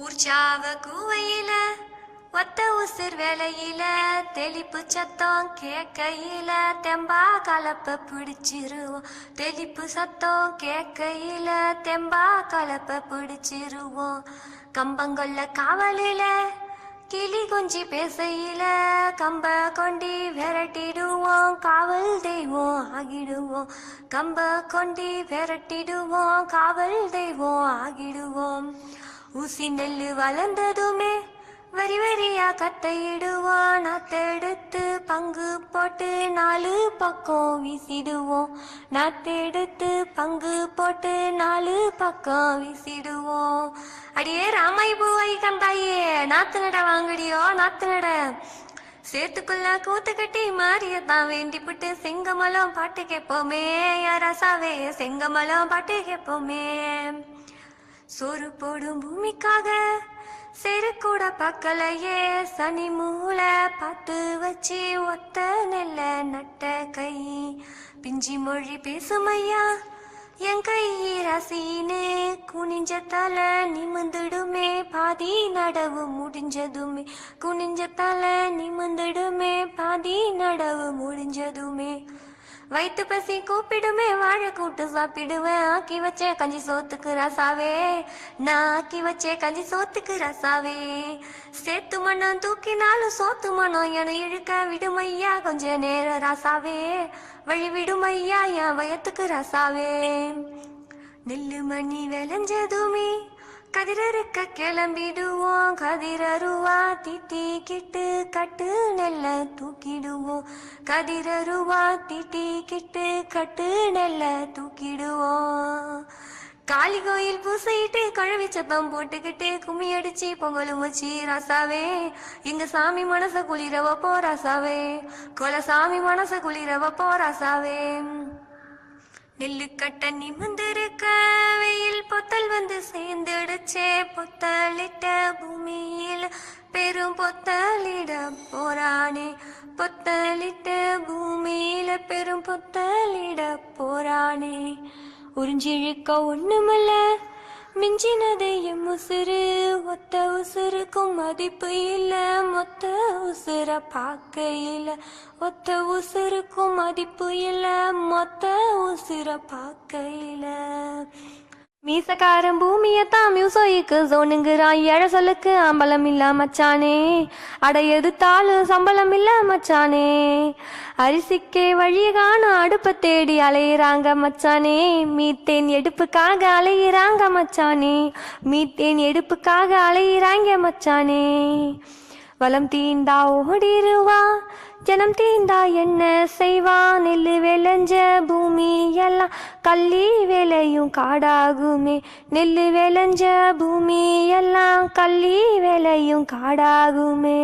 ஊர்ச்சாவ கூவையில ஒத்த உசிர் வேலையில தெளிப்பு சத்தம் கேக்கையில தெம்பா கலப்ப பிடிச்சிருவோம். தெளிப்பு சத்தம் கேக்கையில தெம்பா கலப்ப பிடிச்சிருவோம். கம்பங்கொல்ல காவலில கிளி கொஞ்சி பேசையில கம்ப கொண்டி விரட்டிடுவோம். காவல் தெய்வம் ஆகிடுவோம். கம்ப கொண்டி விரட்டிடுவோம். காவல் தெய்வம் ஆகிடுவோம். ஊசி நெல்லு வளர்ந்ததுமே வரி வரியா கத்தையிடுவோம். நாத்தெடுத்து பங்கு போட்டு 4 பக்கம் வீசிடுவோம். நாத்தெடுத்து பங்கு போட்டு 4 பக்கம் வீசிடுவோம். அடியே ராமாய் பூவை கந்தாயே நாத்து நட வாங்கடியோ நாத்து நட. சேத்துக்குள்ள கூத்து கட்டி மாறியதான் வேண்டிப்புட்டு செங்கமலம் பாட்டு கேட்போமே. ரசாவே செங்கமலம் பாட்டு கேட்போமே. சோறு போடும் பூமிக்காக சேரு கூட பக்கலையே சனி மூளை பார்த்து வச்சு ஒத்த நெல்ல நட்ட கை பிஞ்சி மொழி பேசுமையா என் கை ரசீனு குனிஞ்ச தலை நிமிந்துடுமே. பாதி நடவு முடிஞ்சதுமே குனிஞ்ச தலை நிமிந்துடுமே. பாதி நடவு முடிஞ்சதுமே. வயிற்று பசி கூப்பிடுமே வாழை கூட்டு சாப்பிடுவேன். ஆக்கி வச்ச கஞ்சி சோத்துக்கு ரசாவே நான் ஆக்கி வச்ச கஞ்சி சோத்துக்கு ரசாவே. சேத்து மண்ணம் தூக்கினாலும் சோத்து மண்ணம் என இழுக்க விடுமையா கொஞ்ச நேரம் ரசாவே. வழி விடுமையா என் வயத்துக்கு ரசாவே. நெல்லு மணி விளைஞ்சதுமே கதிரறுக்க கிளம்பிடுவோம். கதிரருவா தீட்டிக்கிட்டு கட்டு நெல்ல தூக்கிடுவோம். கதிரருவா தீட்டிக்கிட்டு கட்டு நெல்ல தூக்கிடுவோம். காளி கோயில் பூசையிட்டு கழுவி சத்தம் போட்டுக்கிட்டு கும்மி அடிச்சு பொங்கலும் வச்சு ரசாவே எங்க சாமி மனச குளிரவ போ ரசாவே. கொல சாமி மனச குளிரவ போ ரசாவே. நெல்லு கட்ட நிமிந்திருக்க வெயில் பொத்தல் வந்து சேர்ந்துடுச்சே. பொத்தலிட்ட பூமியில் பெரும் பொத்தலிட போரானே. பொத்தலிட்ட பூமியில பெரும் பொத்தலிட போரானே. உறிஞ்சிழுக்க ஒண்ணுமல்ல மிஞ்சினது எம் உசுறு. ஒத்த உசுருக்கும் மதிப்பு இல்ல மொத்த உசுர பார்க்கையில. ஒத்த உசுருக்கும் மதிப்பு இல்ல மொத்த உசுர பார்க்கையில. மீசக்காரன் பூமியத்தான் மியூசோய்க்கு சோனுங்கிறான். ஏழை சொல்லுக்கு அம்பலம் இல்ல மச்சானே. அட எதுத்தாலும் சம்பளம் இல்ல மச்சானே. அரிசிக்கே வழி காணும் அடுப்ப தேடி அலையிறாங்க மச்சானே. மீத்தேன் எடுப்புக்காக அலையிறாங்க மச்சானே. மீத்தேன் எடுப்புக்காக அலையிறாங்க மச்சானே. வளம் தீண்டா ஓடிருவா ஜனம் தீண்டா என்ன செய்வா. நெல்லு விளைஞ்ச பூமி எல்லாம் கள்ளி வேலையும் காடாகுமே. நெல்லு விளைஞ்ச பூமி எல்லாம் கள்ளி வேலையும் காடாகுமே.